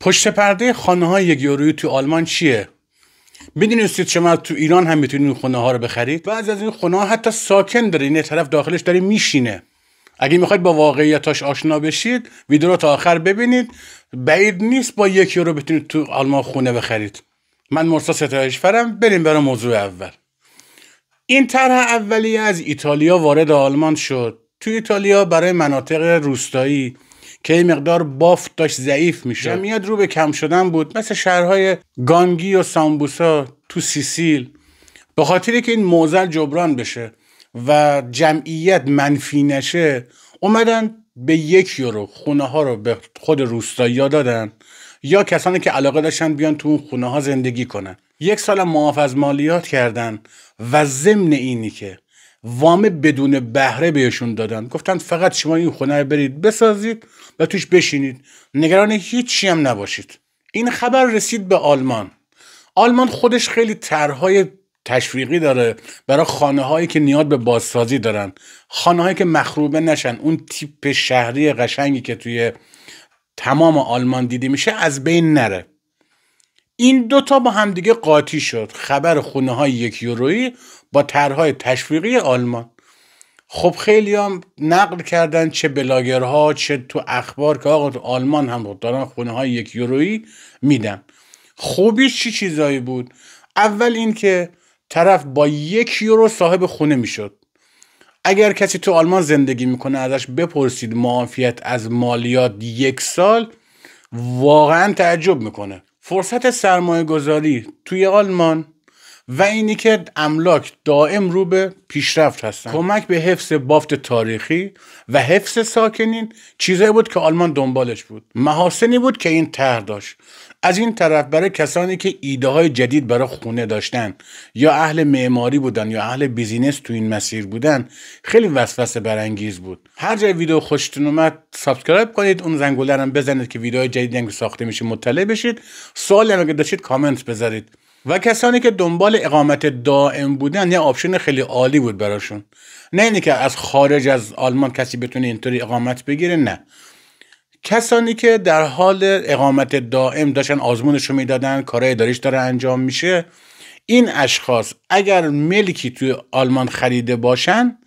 پشت پرده خانه های 1 یورویی تو آلمان چیه؟ میدونستید شما تو ایران هم میتونید این خونه ها رو بخرید؟ بعضی از این خونه ها حتی ساکن داره، این طرف داخلش داره میشینه. اگه میخواید با واقعیتاش آشنا بشید ویدیو رو تا آخر ببینید. بعید نیست با 1 یورو بتونید تو آلمان خونه بخرید. من مرسا ستایشفرم. بریم برای موضوع اول. این طرح اولیه از ایتالیا وارد آلمان شد. تو ایتالیا برای مناطق روستایی که این مقدار بافت داشت ضعیف میشد، جمعیت رو به کم شدن بود، مثل شهرهای گانگی و سامبوسا تو سیسیل. به خاطری که این معضل جبران بشه و جمعیت منفی نشه، اومدن به 1 یورو خونه ها رو به خود روستایی‌ها دادن یا کسانی که علاقه داشتن بیان تو اون خونه ها زندگی کنن. 1 سال معاف از مالیات کردن و ضمن اینی که وام بدون بهره بهشون دادن. گفتن فقط شما این خونه رو برید بسازید و توش بشینید، نگران هیچی هم نباشید. این خبر رسید به آلمان. آلمان خودش خیلی طرح‌های تشویقی داره برای خانه‌هایی که نیاز به بازسازی دارن، خانه‌هایی که مخروبه نشن، اون تیپ شهری قشنگی که توی تمام آلمان دیده میشه از بین نره. این دوتا با همدیگه قاطی شد، خبر خونه‌های 1 یورویی با طرح‌های تشویقی آلمان. خب خیلی هم نقل کردن، چه بلاگرها چه تو اخبار، که آقا تو آلمان هم دارن خونه‌های 1 یورویی میدن. خوبیش چی چیزایی بود؟ اول این که طرف با 1 یورو صاحب خونه میشد. اگر کسی تو آلمان زندگی میکنه ازش بپرسید معافیت از مالیات 1 سال، واقعا تعجب میکنه. فرصت سرمایه گذاری توی آلمان و اینی که املاک دائم رو به پیشرفت هستن، کمک به حفظ بافت تاریخی و حفظ ساکنین چیزایی بود که آلمان دنبالش بود. محاسنی بود که این طرح داشت. از این طرف برای کسانی که ایده های جدید برای خونه داشتن یا اهل معماری بودن یا اهل بیزینس تو این مسیر بودن، خیلی وسوسه برانگیز بود. هر جای ویدیو خوشتون اومد سابسکرایب کنید، اون زنگوله رو بزنید که ویدیوهای جدیدی که ساخته میشه مطلع بشید. سوالی هم اگه داشتید کامنت بذارید. و کسانی که دنبال اقامت دائم بودن، یه آپشن خیلی عالی بود براشون. نه اینی که از خارج از آلمان کسی بتونه اینطوری اقامت بگیره، نه. کسانی که در حال اقامت دائم داشتن آزمونشو میدادن، کارهای اداریش داره انجام میشه، این اشخاص اگر ملکی توی آلمان خریده باشن،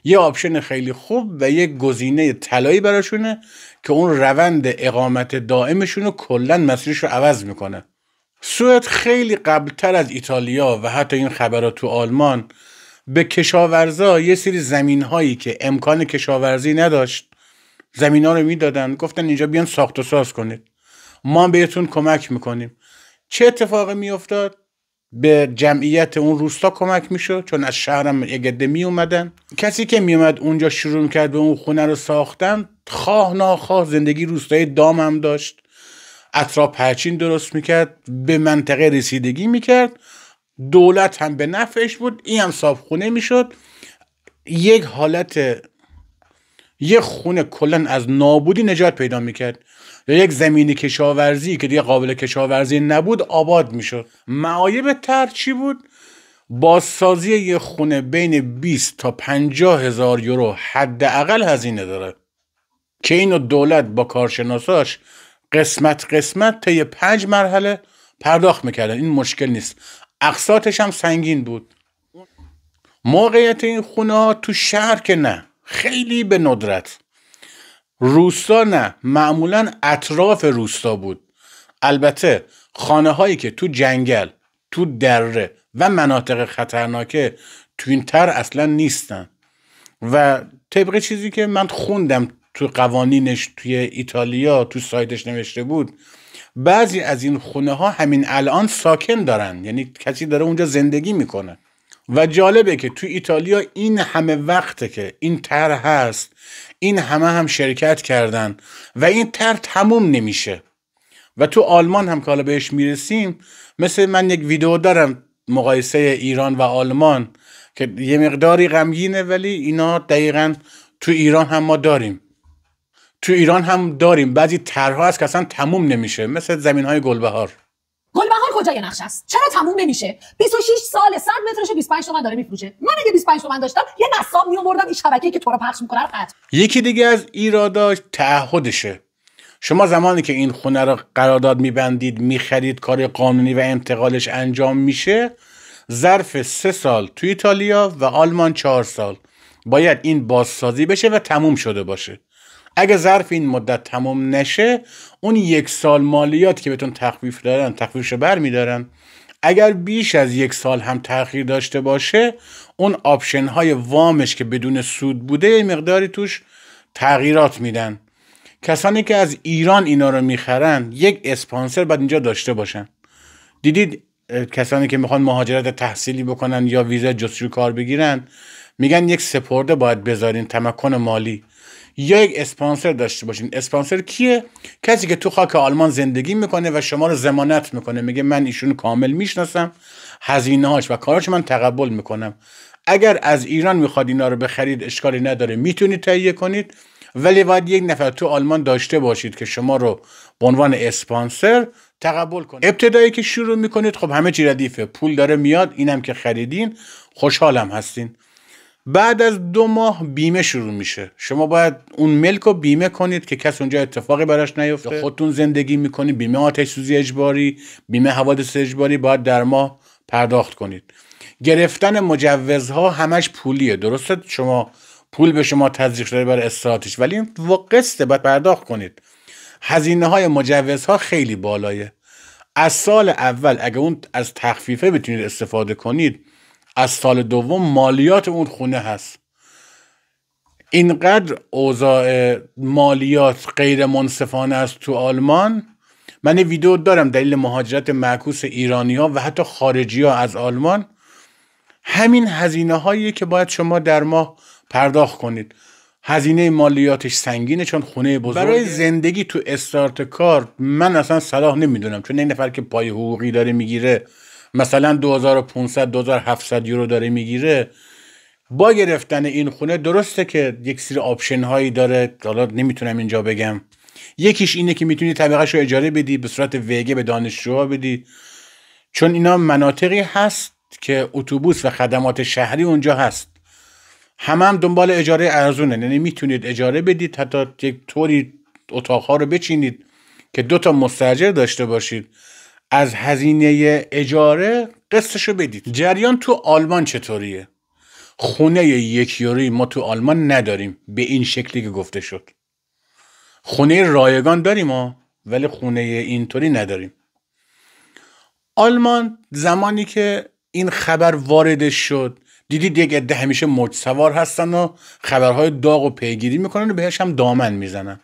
یه آپشن خیلی خوب و یه گزینه طلایی براشونه که اون روند اقامت دائمشون رو کلا مسیرش رو عوض میکنه. سوئد خیلی قبلتر از ایتالیا و حتی این خبرات تو آلمان به کشاورزا یه سری زمین‌هایی که امکان کشاورزی نداشت، زمینا رو میدادن، گفتن اینجا بیان ساخت و ساز کنید، ما هم بهتون کمک میکنیم. چه اتفاقی میافتاد؟ به جمعیت اون روستا کمک میشد، چون از شهرم یه گده می اومدن. کسی که میومد اونجا شروع کرد به اون خونه رو ساختن، خواه ناخواه زندگی روستایی دام هم داشت، اطراف پرچین درست میکرد، به منطقه رسیدگی میکرد، دولت هم به نفعش بود، این هم صاحب خونه میشد. یک حالت، یه خونه کلن از نابودی نجات پیدا میکرد، یا یک زمین کشاورزی که دیگه قابل کشاورزی نبود آباد میشد. معایب طرح چی بود؟ بازسازی یه خونه بین 20 تا 50 هزار یورو حداقل هزینه داره که اینو دولت با کارشناساش قسمت طی 5 مرحله پرداخت میکردن. این مشکل نیست. اقساطش هم سنگین بود. موقعیت این خونه ها تو شهر که نه، خیلی به ندرت. روستا نه، معمولا اطراف روستا بود. البته خانه هایی که تو جنگل، تو دره و مناطق خطرناکه تو این طرح اصلا نیستن. و طبق چیزی که من خوندم تو قوانینش توی ایتالیا تو سایتش نوشته بود، بعضی از این خونه ها همین الان ساکن دارن، یعنی کسی داره اونجا زندگی میکنه. و جالبه که تو ایتالیا این همه وقته که این طرح هست، این همه هم شرکت کردن و این طرح تموم نمیشه. و تو آلمان هم که حالا بهش میرسیم، مثل من یک ویدیو دارم مقایسه ایران و آلمان که یه مقداری غمگینه، ولی اینا دقیقاً تو ایران هم ما داریم. تو ایران هم داریم بعضی طرح‌ها هست که اصلا تموم نمیشه، مثل زمین‌های گلبهار. گلبهار کجای نقش است؟ چرا تموم نمیشه؟ 26 سال 100 مترشو 25 تومن داره میفروشه. من اگه 25 تومن داشتم یه نصاب میآوردم این شبکه‌ای که تو رو پخش میکنه رو قطع. یکی دیگه از ایراداش تعهدشه. شما زمانی که این خونه رو قرارداد میبندید، میخرید، کار قانونی و انتقالش انجام میشه، ظرف 3 سال تو ایتالیا و آلمان 4 سال باید این بازسازی بشه و تموم شده باشه. اگه ظرف این مدت تموم نشه، اون 1 سال مالیات که بهتون تخفیف دارن تخفیفشو برمیدارن. اگر بیش از 1 سال هم تأخیر داشته باشه، اون آپشن های وامش که بدون سود بوده یه مقداری توش تغییرات میدن. کسانی که از ایران اینا رو میخرن یک اسپانسر باید اینجا داشته باشن. دیدید کسانی که میخوان مهاجرت تحصیلی بکنن یا ویزا جستجو کار بگیرن، میگن یک سپرده باید بذارین، تمکن مالی، یا یک اسپانسر داشته باشین. اسپانسر کیه؟ کسی که تو خاک آلمان زندگی میکنه و شما رو ضمانت میکنه، میگه من ایشون کامل میشناسم، هزینه‌هاش و کاراش من تقبل میکنم. اگر از ایران میخواد اینا رو بخرید اشکالی نداره، میتونید تهیه کنید، ولی باید یک نفر تو آلمان داشته باشید که شما رو به عنوان اسپانسر تقبل کنه. ابتدایی که شروع میکنید خب همه چی ردیفه، پول داره میاد، اینم که خریدین خوشحالم هستین. بعد از 2 ماه بیمه شروع میشه. شما باید اون ملک رو بیمه کنید که کس اونجا اتفاقی براش نیفته. خودتون زندگی میکنید، بیمه آتش سوزی اجباری، بیمه حوادث اجباری باید در ماه پرداخت کنید. گرفتن مجوزها همش پولیه، درسته؟ شما پول به شما تزریق شده برای استراحتش، ولی این قسطه، باید پرداخت کنید. هزینه های مجوزها خیلی بالایه. از سال اول اگه اون از تخفیفه بتونید استفاده کنید، از سال دوم مالیات اون خونه هست. اینقدر اوضاع مالیات غیر منصفانه است تو آلمان. من یه ویدیو دارم دلیل مهاجرت معکوس ایرانی‌ها و حتی خارجی‌ها از آلمان. همین هزینه هایی که باید شما در ماه پرداخت کنید. هزینه مالیاتش سنگینه چون خونه بزرگه. برای زندگی تو استارت کار من اصلا صلاح نمیدونم، چون این نفر که پای حقوقی داره میگیره، مثلا 2500 2700 یورو داره میگیره، با گرفتن این خونه درسته که یک سری آپشن هایی داره، حالا نمیتونم اینجا بگم. یکیش اینه که میتونی طبقه‌شو اجاره بدی، به صورت ویگه به دانشجوها بدی، چون اینا مناطقی هست که اتوبوس و خدمات شهری اونجا هست. هم دنبال اجاره ارزونه، یعنی میتونید اجاره بدید، حتی یک طوری اتاقها رو بچینید که 2 تا مستاجر داشته باشید، از هزینه اجاره قسطشو بدید. جریان تو آلمان چطوریه؟ خونه 1 یورویی ما تو آلمان نداریم به این شکلی که گفته شد. خونه رایگان داریم ها، ولی خونه اینطوری نداریم. آلمان زمانی که این خبر واردش شد، دیدید یک عده همیشه موج سوار هستن و خبرهای داغ و پیگیری میکنن و بهش هم دامن میزنن.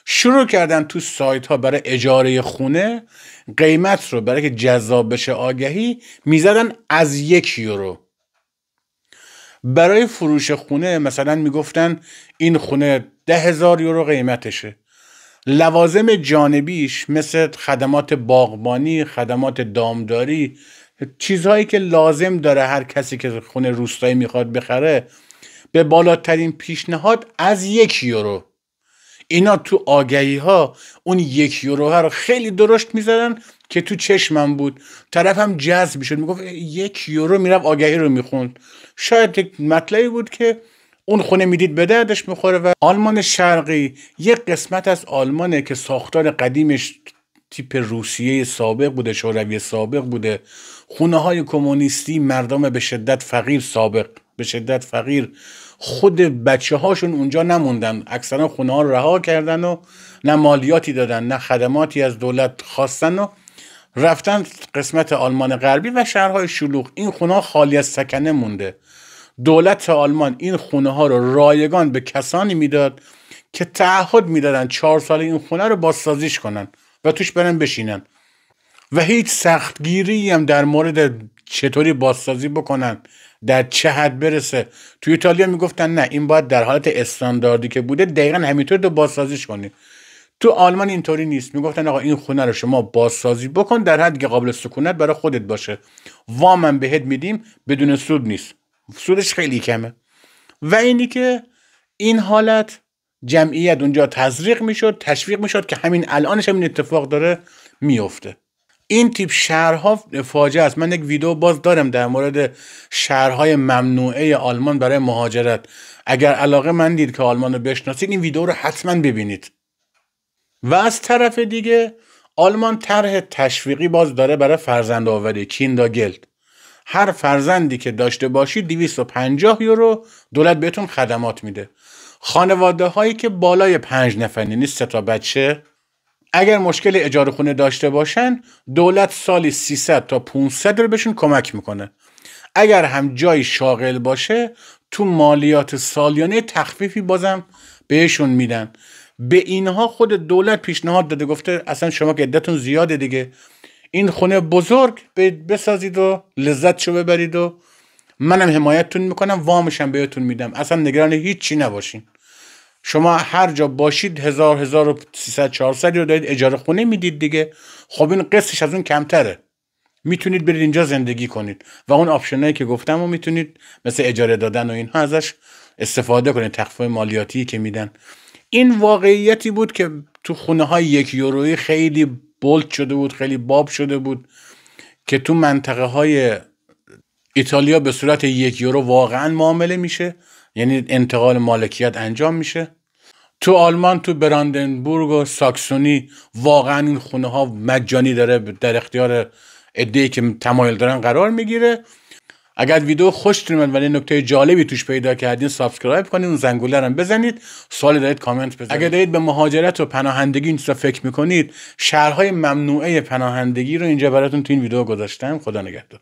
شروع کردن تو سایت ها برای اجاره خونه قیمت رو برای که جذاب بشه آگهی میزدن از 1 یورو. برای فروش خونه مثلا میگفتن این خونه 10,000 یورو قیمتشه. لوازم جانبیش مثل خدمات باغبانی، خدمات دامداری، چیزهایی که لازم داره هر کسی که خونه روستایی میخواد بخره، به بالاترین پیشنهاد از 1 یورو. اینا تو آگهی ها اون 1 یورو ها رو خیلی درشت میزدن که تو چشمم بود. طرف هم جذب میشد، میگفت 1 یورو، میرفت آگهی رو میخوند. شاید یک مطلبی بود که اون خونه میدید به دردش میخوره. و آلمان شرقی یک قسمت از آلمانه که ساختار قدیمش تیپ روسیه سابق بوده، شوروی سابق بوده. خونه های کمونیستی، مردم به شدت فقیر، سابق به شدت فقیر، خود بچه هاشون اونجا نموندن، اکثرا خونه ها رو رها کردن و نه مالیاتی دادن نه خدماتی از دولت خواستن و رفتن قسمت آلمان غربی و شهرهای شلوغ. این خونه ها خالی از سکنه مونده. دولت آلمان این خونه ها رو رایگان به کسانی میداد که تعهد میدادن 4 سال این خونه رو بازسازیش کنن و توش برن بشینن و هیچ سختگیری هم در مورد چطوری بازسازی بکنن، در چه حد برسه. توی ایتالیا میگفتن نه، این باید در حالت استانداردی که بوده دقیقاً همینطور تو بازسازیش کنی. تو آلمان اینطوری نیست. میگفتن آقا این خونه رو شما بازسازی بکن در حدی که قابل سکونت برای خودت باشه، وامم بهت میدیم، بدون سود نیست، سودش خیلی کمه. و اینی که این حالت جمعیت اونجا تزریق میشد، تشویق میشد که همین الانش همین اتفاق داره میفته. این تیپ شهرها فاجعه است. من یک ویدیو باز دارم در مورد شهرهای ممنوعه آلمان برای مهاجرت. اگر علاقه من دید که آلمان رو بشناسید این ویدیو رو حتما ببینید. و از طرف دیگه آلمان طرح تشویقی باز داره برای فرزند آوری، کینداگلد. هر فرزندی که داشته باشید 250 یورو دولت بهتون خدمات میده. خانواده هایی که بالای 5 نفر، یعنی 3 تا بچه، اگر مشکل اجاره خونه داشته باشن دولت سالی 300 تا 500 رو بهشون کمک میکنه. اگر هم جای شاغل باشه تو مالیات سالیانه تخفیفی بازم بهشون میدن. به اینها خود دولت پیشنهاد داده، گفته اصلا شما که عدتون زیاده دیگه، این خونه بزرگ بسازید و لذتشو ببرید و منم حمایتتون میکنم، وامشم بهتون میدم، اصلا نگران هیچی نباشین. شما هر جا باشید 1300 400 رو دارید اجاره خونه میدید دیگه. خب این قسطش از اون کمتره، میتونید برید اینجا زندگی کنید و اون آپشنایی که گفتم و میتونید مثل اجاره دادن و اینها ازش استفاده کنید، تخفیف مالیاتی که میدن. این واقعیتی بود که تو خونه های 1 یورویی خیلی بولد شده بود، خیلی باب شده بود که تو منطقه های ایتالیا به صورت 1 یورو واقعا معامله میشه، یعنی انتقال مالکیت انجام میشه. تو آلمان تو براندنبورگ و ساکسونی واقعا این خونه ها مجانی داره در اختیار عده‌ای که تمایل دارن قرار میگیره. اگر ویدیو خوشتون اومد ولی نکته جالبی توش پیدا کردین سابسکرایب کنید، اون زنگوله رو بزنید، سوالی دارید کامنت بزنید. اگر دارید به مهاجرت و پناهندگی این چیزا فکر میکنید، شهرهای ممنوعه پناهندگی رو اینجا براتون تو این ویدیو گذاشتم. خدا نگهدار.